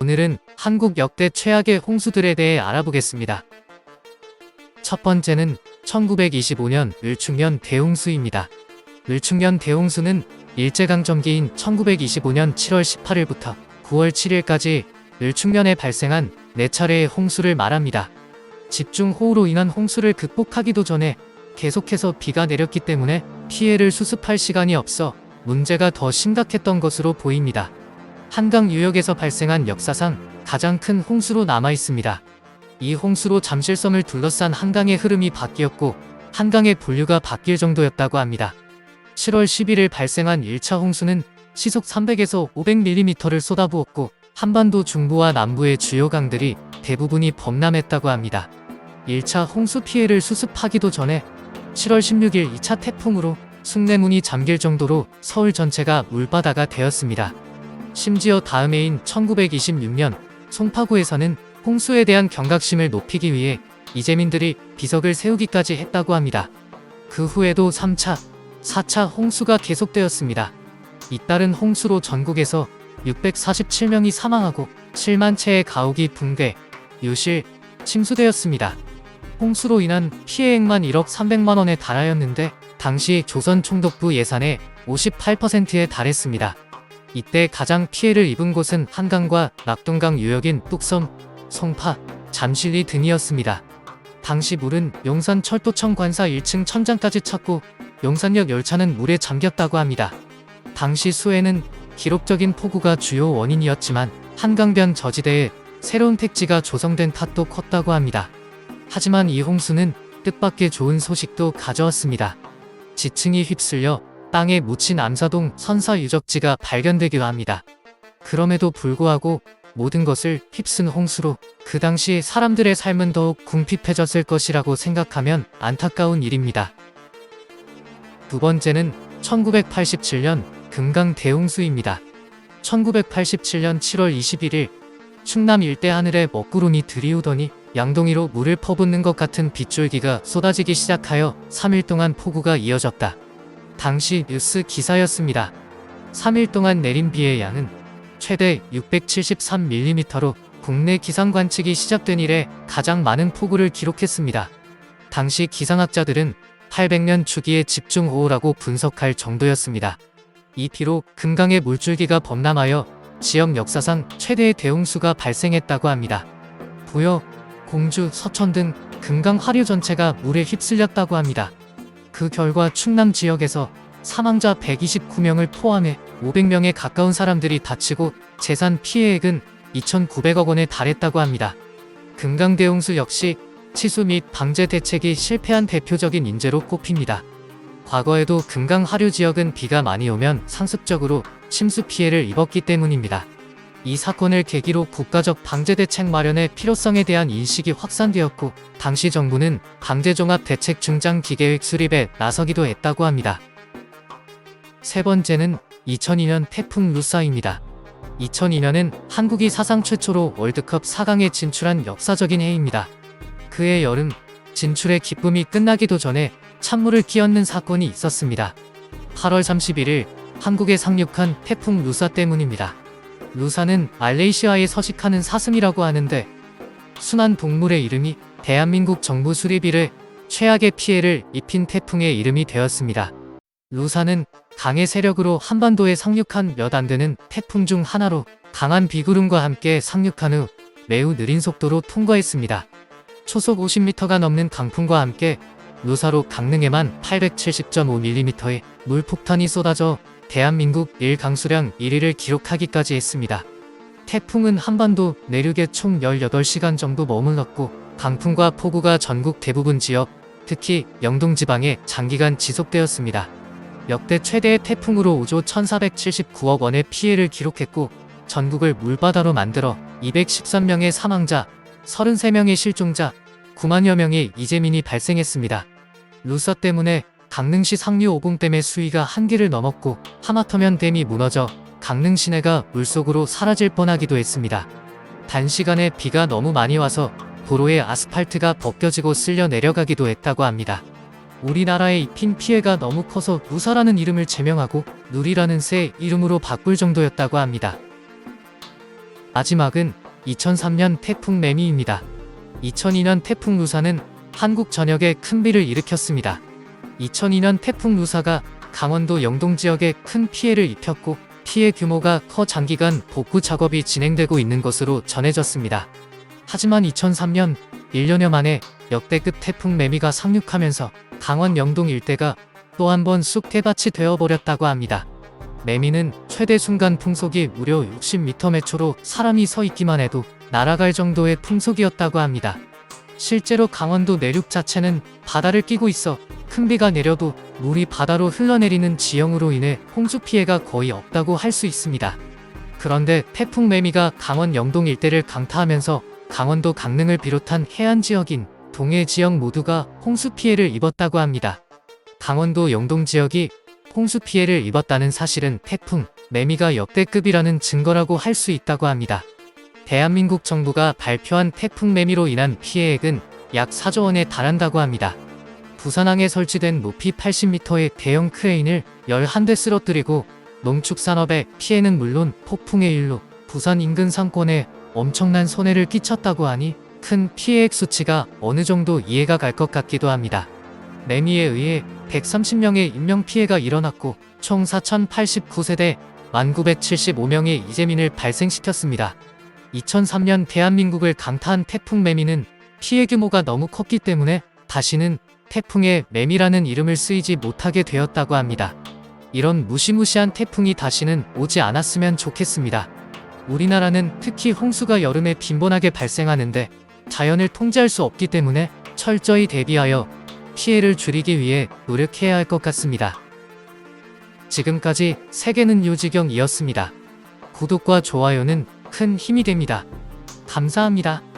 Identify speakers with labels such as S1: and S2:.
S1: 오늘은 한국 역대 최악의 홍수들에 대해 알아보겠습니다. 첫 번째는 1925년 을충년 대홍수입니다. 을충년 대홍수는 일제강점기인 1925년 7월 18일부터 9월 7일까지 을충년에 발생한 4차례의 홍수를 말합니다. 집중호우로 인한 홍수를 극복하기도 전에 계속해서 비가 내렸기 때문에 피해를 수습할 시간이 없어 문제가 더 심각했던 것으로 보입니다. 한강 유역에서 발생한 역사상 가장 큰 홍수로 남아 있습니다. 이 홍수로 잠실섬을 둘러싼 한강의 흐름이 바뀌었고 한강의 본류가 바뀔 정도였다고 합니다. 7월 11일 발생한 1차 홍수는 시속 300에서 500mm를 쏟아부었고 한반도 중부와 남부의 주요 강들이 대부분이 범람했다고 합니다. 1차 홍수 피해를 수습하기도 전에 7월 16일 2차 태풍으로 숭례문이 잠길 정도로 서울 전체가 물바다가 되었습니다. 심지어 다음 해인 1926년 송파구에서는 홍수에 대한 경각심을 높이기 위해 이재민들이 비석을 세우기까지 했다고 합니다. 그 후에도 3차, 4차 홍수가 계속되었습니다. 잇따른 홍수로 전국에서 647명이 사망하고 7만 채의 가옥이 붕괴, 유실, 침수되었습니다. 홍수로 인한 피해액만 1억 300만 원에 달하였는데 당시 조선총독부 예산의 58%에 달했습니다. 이때 가장 피해를 입은 곳은 한강과 낙동강 유역인 뚝섬, 송파, 잠실리 등이었습니다. 당시 물은 용산철도청 관사 1층 천장까지 찼고 용산역 열차는 물에 잠겼다고 합니다. 당시 수해는 기록적인 폭우가 주요 원인이었지만 한강변 저지대에 새로운 택지가 조성된 탓도 컸다고 합니다. 하지만 이 홍수는 뜻밖의 좋은 소식도 가져왔습니다. 지층이 휩쓸려 땅에 묻힌 암사동 선사 유적지가 발견되기도 합니다. 그럼에도 불구하고 모든 것을 휩쓴 홍수로 그 당시 사람들의 삶은 더욱 궁핍해졌을 것이라고 생각하면 안타까운 일입니다. 두 번째는 1987년 금강 대홍수입니다. 1987년 7월 21일 충남 일대 하늘에 먹구름이 들이우더니 양동이로 물을 퍼붓는 것 같은 빗줄기가 쏟아지기 시작하여 3일 동안 폭우가 이어졌다. 당시 뉴스 기사였습니다. 3일 동안 내린 비의 양은 최대 673mm로 국내 기상 관측이 시작된 이래 가장 많은 폭우를 기록했습니다. 당시 기상학자들은 800년 주기의 집중호우라고 분석할 정도였습니다. 이 비로 금강의 물줄기가 범람하여 지역 역사상 최대의 대홍수가 발생했다고 합니다. 부여, 공주, 서천 등 금강 하류 전체가 물에 휩쓸렸다고 합니다. 그 결과 충남 지역에서 사망자 129명을 포함해 500명에 가까운 사람들이 다치고 재산 피해액은 2,900억 원에 달했다고 합니다. 금강 대홍수 역시 치수 및 방제 대책이 실패한 대표적인 인재로 꼽힙니다. 과거에도 금강 하류 지역은 비가 많이 오면 상습적으로 침수 피해를 입었기 때문입니다. 이 사건을 계기로 국가적 방제 대책 마련의 필요성에 대한 인식이 확산되었고 당시 정부는 방제종합대책 중장기계획 수립에 나서기도 했다고 합니다. 세 번째는 2002년 태풍 루사입니다. 2002년은 한국이 사상 최초로 월드컵 4강에 진출한 역사적인 해입니다. 그해 여름 진출의 기쁨이 끝나기도 전에 찬물을 끼얹는 사건이 있었습니다. 8월 31일 한국에 상륙한 태풍 루사 때문입니다. 루사는 말레이시아에 서식하는 사슴이라고 하는데 순한 동물의 이름이 대한민국 정부 수립 이래 최악의 피해를 입힌 태풍의 이름이 되었습니다. 루사는 강의 세력으로 한반도에 상륙한 몇 안 되는 태풍 중 하나로 강한 비구름과 함께 상륙한 후 매우 느린 속도로 통과했습니다. 초속 50m가 넘는 강풍과 함께 루사로 강릉에만 870.5mm의 물폭탄이 쏟아져 대한민국 1강수량 1위를 기록하기까지 했습니다. 태풍은 한반도 내륙에 총 18시간 정도 머물렀고 강풍과 폭우가 전국 대부분 지역, 특히 영동지방에 장기간 지속되었습니다. 역대 최대의 태풍으로 5조 1479억 원의 피해를 기록했고 전국을 물바다로 만들어 213명의 사망자, 33명의 실종자, 9만여 명의 이재민이 발생했습니다. 루사 때문에 강릉시 상류 오봉댐의 수위가 한계를 넘었고 하마터면 댐이 무너져 강릉 시내가 물속으로 사라질 뻔하기도 했습니다. 단시간에 비가 너무 많이 와서 도로의 아스팔트가 벗겨지고 쓸려 내려가기도 했다고 합니다. 우리나라에 입힌 피해가 너무 커서 루사라는 이름을 제명하고 누리라는 새 이름으로 바꿀 정도였다고 합니다. 마지막은 2003년 태풍 매미입니다. 2002년 태풍 루사는 한국 전역에 큰 비를 일으켰습니다. 2002년 태풍 루사가 강원도 영동 지역에 큰 피해를 입혔고 피해 규모가 커 장기간 복구 작업이 진행되고 있는 것으로 전해졌습니다. 하지만 2003년 1년여 만에 역대급 태풍 매미가 상륙하면서 강원 영동 일대가 또 한 번 쑥대밭이 되어버렸다고 합니다. 매미는 최대 순간 풍속이 무려 60m/초로 사람이 서 있기만 해도 날아갈 정도의 풍속이었다고 합니다. 실제로 강원도 내륙 자체는 바다를 끼고 있어 큰 비가 내려도 물이 바다로 흘러내리는 지형으로 인해 홍수 피해가 거의 없다고 할 수 있습니다. 그런데 태풍 매미가 강원 영동 일대를 강타하면서 강원도 강릉을 비롯한 해안 지역인 동해 지역 모두가 홍수 피해를 입었다고 합니다. 강원도 영동 지역이 홍수 피해를 입었다는 사실은 태풍 매미가 역대급이라는 증거라고 할 수 있다고 합니다. 대한민국 정부가 발표한 태풍 매미로 인한 피해액은 약 4조 원에 달한다고 합니다. 부산항에 설치된 높이 80m의 대형 크레인을 11대 쓰러뜨리고 농축산업의 피해는 물론 폭풍의 일로 부산 인근 상권에 엄청난 손해를 끼쳤다고 하니 큰 피해액 수치가 어느 정도 이해가 갈 것 같기도 합니다. 매미에 의해 130명의 인명피해가 일어났고 총 4,089세대 1,975명의 이재민을 발생시켰습니다. 2003년 대한민국을 강타한 태풍 매미는 피해 규모가 너무 컸기 때문에 다시는 태풍의 매미라는 이름을 쓰이지 못하게 되었다고 합니다. 이런 무시무시한 태풍이 다시는 오지 않았으면 좋겠습니다. 우리나라는 특히 홍수가 여름에 빈번하게 발생하는데 자연을 통제할 수 없기 때문에 철저히 대비하여 피해를 줄이기 위해 노력해야 할 것 같습니다. 지금까지 세계는 요지경이었습니다. 구독과 좋아요는 큰 힘이 됩니다. 감사합니다.